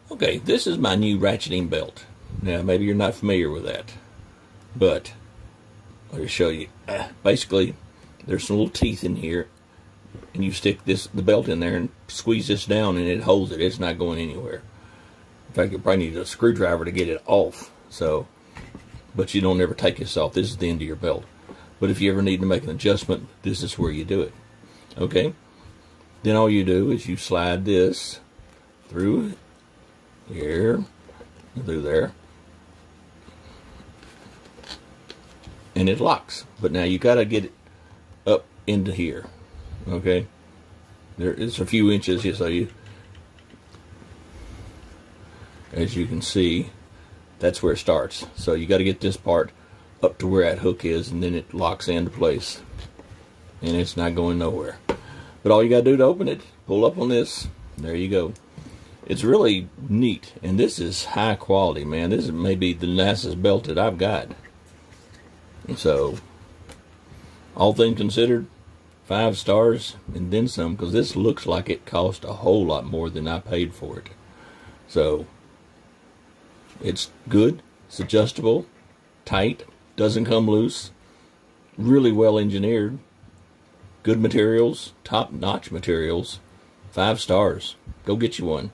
Okay, this is my new ratcheting belt. Now, maybe you're not familiar with that, but let me show you. Basically, there's some little teeth in here, and you stick the belt in there and squeeze this down, and it holds it. It's not going anywhere. In fact, you probably need a screwdriver to get it off. So, but you don't ever take this off. This is the end of your belt. But if you ever need to make an adjustment, this is where you do it. Okay? Then all you do is you slide this through here, through there, and it locks. But now you got to get it up into here. Okay? There is a few inches here, so you, as you can see, that's where it starts. So you got to get this part up to where that hook is, and then it locks into place, and it's not going nowhere. But all you got to do to open it, pull up on this. There you go. It's really neat, and this is high quality, man. This is maybe the nicest belt that I've got. So, all things considered, 5 stars and then some, because this looks like it cost a whole lot more than I paid for it. So, it's good, it's adjustable, tight, doesn't come loose, really well engineered, good materials, top-notch materials, 5 stars. Go get you one.